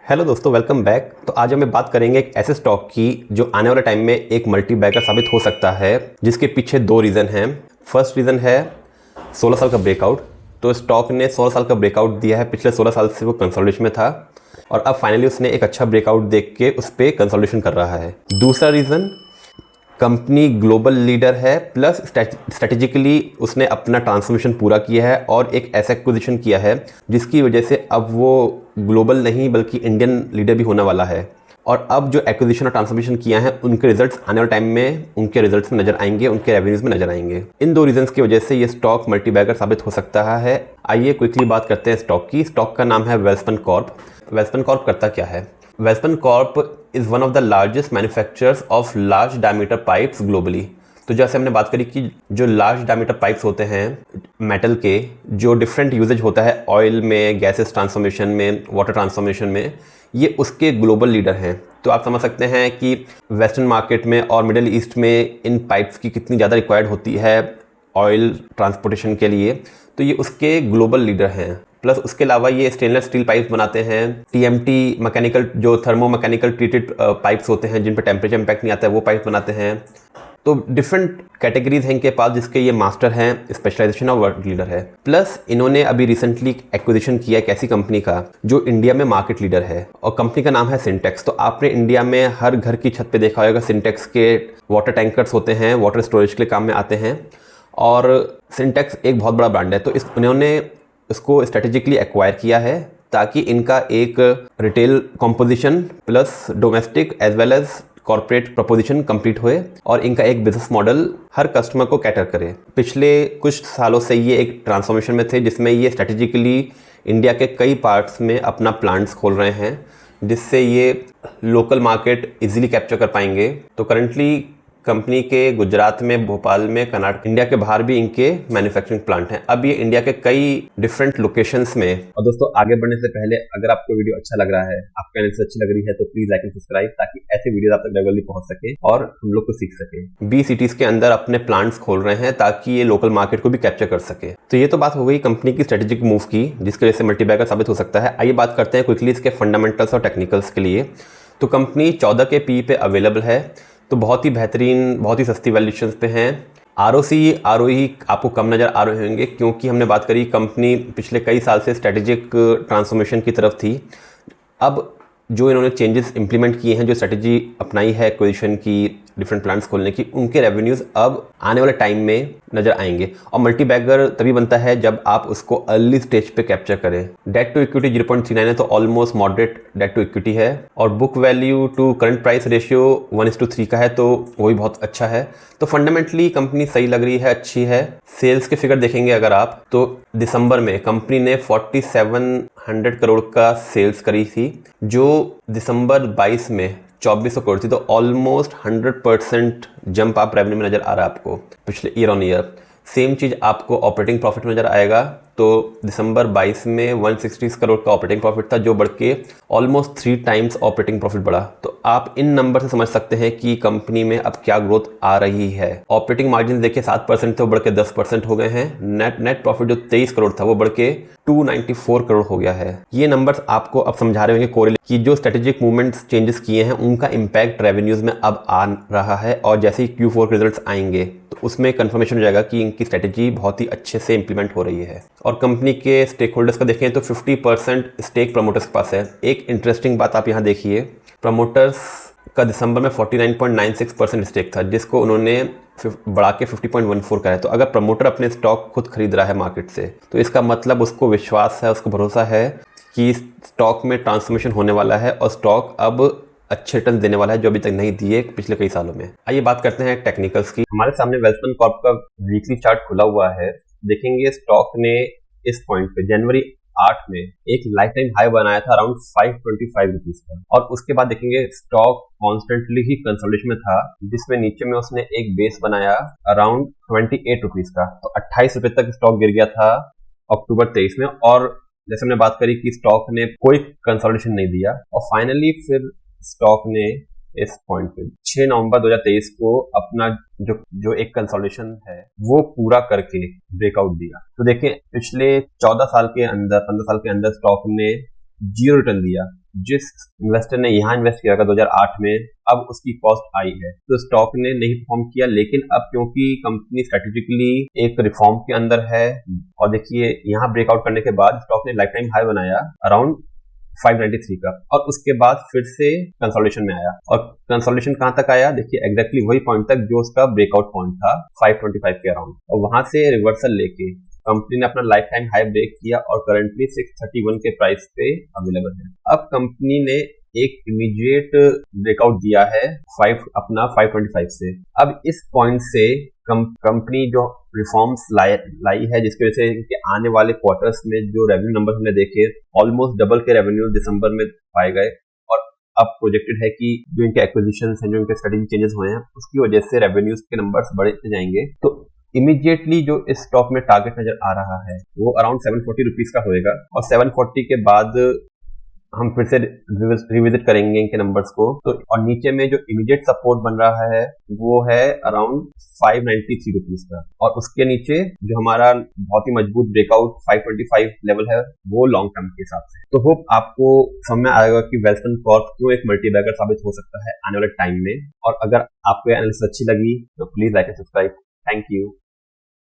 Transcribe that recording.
Hello दोस्तों, welcome back. तो आज हम बात करेंगे एक ऐसे स्टॉक की जो आने वाले टाइम में एक मल्टी बैगर साबित हो सकता है, जिसके पीछे दो रीज़न हैं। फर्स्ट रीज़न है 16 साल का ब्रेकआउट। तो स्टॉक ने 16 साल का ब्रेकआउट दिया है। पिछले 16 साल से वो कंसोलिडेशन में था और अब फाइनली उसने एक अच्छा ब्रेकआउट देख के उस पर कंसोलिडेशन कर रहा है। दूसरा रीज़न, कंपनी ग्लोबल लीडर है, प्लस स्ट्रेटेजिकली उसने अपना ट्रांसफॉर्मेशन पूरा किया है और एक ऐसा एक्विजिशन किया है जिसकी वजह से अब वो ग्लोबल नहीं बल्कि इंडियन लीडर भी होने वाला है। और अब जो एक्विजिशन और ट्रांसफॉर्मेशन किया है उनके रिजल्ट्स आने वाले टाइम में उनके रिजल्ट्स में नजर आएंगे, उनके रेवेन्यूज में नजर आएंगे। इन दो रीजंस की वजह से ये स्टॉक मल्टीबैगर साबित हो सकता है। आइए क्विकली बात करते हैं स्टॉक की। स्टॉक का नाम है वेल्सपन कॉर्प। वेल्सपन कॉर्प करता क्या है? Welspun Corp is one of the largest manufacturers of large diameter pipes globally. तो जैसे हमने बात करी कि जो लार्ज डायमीटर पाइप्स होते हैं मेटल के, जो डिफरेंट यूजेज होता है ऑयल में, गैसेस ट्रांसफॉर्मेशन में, वाटर ट्रांसफॉर्मेशन में, ये उसके ग्लोबल लीडर हैं। तो आप समझ सकते हैं कि वेस्टर्न मार्केट में और मिडिल ईस्ट में इन पाइप्स की कितनी ज़्यादा रिक्वायर्ड होती है ऑयल ट्रांसपोर्टेशन के लिए। तो ये उसके ग्लोबल लीडर हैं। प्लस उसके अलावा ये स्टेनलेस स्टील पाइप्स बनाते हैं, टीएमटी मैकेनिकल, जो थर्मो मैकेनिकल ट्रीटेड पाइप्स होते हैं जिन पर टेम्परेचर इम्पैक्ट नहीं आता है, वो पाइप्स बनाते हैं। तो डिफरेंट कैटेगरीज हैं इनके पास जिसके ये मास्टर हैं, स्पेशलाइजेशन और वर्ल्ड लीडर है। प्लस इन्होंने अभी रिसेंटली एक्विजिशन किया एक ऐसी कंपनी का जो इंडिया में मार्केट लीडर है और कंपनी का नाम है सिंटेक्स। तो आपने इंडिया में हर घर की छत पे देखा होगा सिंटेक्स के वाटर टैंकर्स होते हैं, वाटर स्टोरेज के लिए काम में आते हैं। और सिंटेक्स एक बहुत बड़ा ब्रांड है, तो इन्होंने इसको स्ट्रेटेजिकली एक्वायर किया है ताकि इनका एक retail composition plus domestic as well as corporate proposition complete हुए और इनका एक बिजनेस मॉडल हर कस्टमर को कैटर करे। पिछले कुछ सालों से ये एक ट्रांसफॉर्मेशन में थे जिसमें ये स्ट्रेटेजिकली इंडिया के कई पार्ट्स में अपना प्लांट्स खोल रहे हैं, जिससे ये लोकल मार्केट इजीली कैप्चर कर पाएंगे। तो करंटली कंपनी के गुजरात में, भोपाल में, कर्नाटक, इंडिया के बाहर भी इनके मैन्युफैक्चरिंग प्लांट हैं। अब ये इंडिया के कई डिफरेंट लोकेशंस में। और दोस्तों, आगे बढ़ने से पहले अगर आपको वीडियो अच्छा लग रहा है, आपको एनालिसिस अच्छी लग रही है, तो प्लीज लाइक एंड सब्सक्राइब, ताकि ऐसे वीडियो आप तक रेगुलरली पहुंच सके और हम लोग को सीख सके। 20 सिटीज के अंदर अपने प्लांट्स खोल रहे हैं ताकि ये लोकल मार्केट को भी कैप्चर कर सके। तो ये तो बात हो गई कंपनी की स्ट्रेटेजिक मूव की, जिसकी वजह से मल्टीबैगर साबित हो सकता है। आइए बात करते हैं क्विकली इसके फंडामेंटल्स और टेक्निकल्स के लिए। तो कंपनी 14 के पी पे अवेलेबल है, तो बहुत ही बेहतरीन, बहुत ही सस्ती वैल्यूएशंस पे हैं। आरओसी आरओई आपको कम नज़र आ रहे होंगे क्योंकि हमने बात करी कंपनी पिछले कई साल से स्ट्रेटेजिक ट्रांसफॉर्मेशन की तरफ थी। अब जो इन्होंने चेंजेस इंप्लीमेंट किए हैं, जो स्ट्रेटजी अपनाई है एक्विजिशन की, डिफरेंट प्लांट्स खोलने की, उनके रेवेन्यूज़ अब आने वाले टाइम में नज़र आएंगे। और मल्टीबैगर तभी बनता है जब आप उसको अर्ली स्टेज पे कैप्चर करें। डेट टू इक्विटी 0.39 है, तो almost moderate debt to equity है। और book value to current price ratio 1:3 का है, तो वो भी बहुत अच्छा है। तो फंडामेंटली कंपनी सही लग रही है, अच्छी है। सेल्स के फिगर देखेंगे अगर आप, तो दिसंबर में कंपनी ने 4700 करोड़ का सेल्स करी थी, जो दिसंबर 22 में 2400 करोड़ थी। तो ऑलमोस्ट 100% जंप आप रेवेन्यू में नजर आ रहा है आपको पिछले ईयर ऑन ईयर। सेम चीज़ आपको ऑपरेटिंग प्रॉफिट में नजर आएगा। तो दिसंबर 22 में 160 करोड़ का ऑपरेटिंग प्रॉफिट था, जो बढ़ के ऑलमोस्ट 3 टाइम्स ऑपरेटिंग प्रॉफिट बढ़ा। तो आप इन नंबर से समझ सकते हैं कि कंपनी में अब क्या ग्रोथ आ रही है। ऑपरेटिंग मार्जिन देखिए 7% थे, वो बढ़ के 10% हो गए हैं। नेट प्रॉफिट जो 23 करोड़ था वो बढ़ के 294 करोड़ हो गया है। ये नंबर्स आपको अब समझा रहे होंगे कोरिलेट कि जो स्ट्रेटेजिक मूवमेंट्स चेंजेस किए हैं उनका इम्पैक्ट रेवेन्यूज में अब आ रहा है। और जैसे ही Q4 के रिजल्ट्स आएंगे तो उसमें कंफर्मेशन हो जाएगा कि इनकी स्ट्रेटेजी बहुत ही अच्छे से इंप्लीमेंट हो रही है। और कंपनी के स्टेक होल्डर्स का देखें तो 50% स्टेक प्रमोटर्स के पास है। एक इंटरेस्टिंग बात आप यहाँ देखिए, प्रमोटर्स का दिसंबर में 49.96% स्टेक था, जिसको उन्होंने बढ़ा के 50.14 का है। तो अगर प्रमोटर अपने स्टॉक खुद खरीद रहा है मार्केट से, तो इसका मतलब उसको विश्वास है, उसको भरोसा है कि स्टॉक में ट्रांसफॉर्मेशन होने वाला है और स्टॉक अब अच्छे रिटर्न देने वाला है, जो अभी तक नहीं दिए पिछले कई सालों में। आइए बात करते हैं टेक्निकल्स की। हमारे सामने वेल्सपन कॉर्प का वीकली चार्ट खुला हुआ है। देखेंगे स्टॉक ने इस पॉइंट पे जनवरी 8 में एक लाइफ टाइम हाई बनाया था अराउंड 525 रुपीज का, और उसके बाद देखेंगे स्टॉक कॉन्स्टेंटली ही कंसोलिडेशन में था, जिसमें नीचे में उसने एक बेस बनाया अराउंड 28 रुपीज का। तो 28 रुपए तक स्टॉक गिर गया था अक्टूबर 23 में। और जैसे हमने बात करी कि स्टॉक ने कोई कंसोलिडेशन नहीं दिया, और फाइनली फिर स्टॉक ने इस पॉइंट पे 6 नवंबर 2023 को अपना जो एक कंसोलिडेशन है वो पूरा करके ब्रेकआउट दिया। तो देखिए पिछले 14 साल के अंदर, 15 साल के अंदर स्टॉक ने जीरो रिटर्न दिया। जिस इन्वेस्टर ने यहाँ इन्वेस्ट किया था 2008 में, अब उसकी कॉस्ट आई है, तो स्टॉक ने नहीं परफॉर्म किया। लेकिन अब क्योंकि कंपनी स्ट्रेटेजिकली एक रिफॉर्म के अंदर है, और देखिए यहाँ ब्रेकआउट करने के बाद स्टॉक ने लाइफ टाइम हाई बनाया अराउंड 593 का, और उसके बाद फिर से कंसोलिडेशन में आया। और कंसोलिडेशन कहां तक आया, देखिए एग्जैक्टली वही पॉइंट तक जो उसका ब्रेकआउट पॉइंट था 525 के अराउंड, और वहां से रिवर्सल लेके कंपनी ने अपना लाइफ टाइम हाई ब्रेक किया और करंटली 631 के प्राइस पे अवेलेबल है। अब कंपनी ने एक इमीडिएट ब्रेकआउट दिया है अपना 525 से। अब इस पॉइंट से कंपनी जो रिफॉर्म्स लाई है, जिसकी वजह से इनके आने वाले क्वार्टर्स में जो रेवेन्यू नंबर हमने देखे, ऑलमोस्ट डबल के रेवेन्यू दिसंबर में पाए गए, और अब प्रोजेक्टेड है कि जो इनके एक्विजिशंस हैं, जो इनके स्ट्रेटेजी चेंजेस हुए हैं, उसकी वजह से रेवेन्यूज के नंबर्स बढ़ते जाएंगे। तो इमीडिएटली जो इस स्टॉक में टारगेट नजर आ रहा है वो अराउंड 740 रुपीज का होएगा, और 740 के बाद हम फिर से रिविजिट करेंगे इनके नंबर्स को। तो और नीचे में जो इमीडिएट सपोर्ट बन रहा है वो है अराउंड 593 रुपीज का, और उसके नीचे जो हमारा बहुत ही मजबूत ब्रेकआउट 525 लेवल है वो लॉन्ग टर्म के हिसाब से। तो होप आपको समझ में आएगा कि वेल्सपन कॉर्प क्यों एक मल्टीबैगर साबित हो सकता है आने वाले टाइम में। और अगर आपको एनालिसिस अच्छी लगी तो please like and subscribe. Thank you.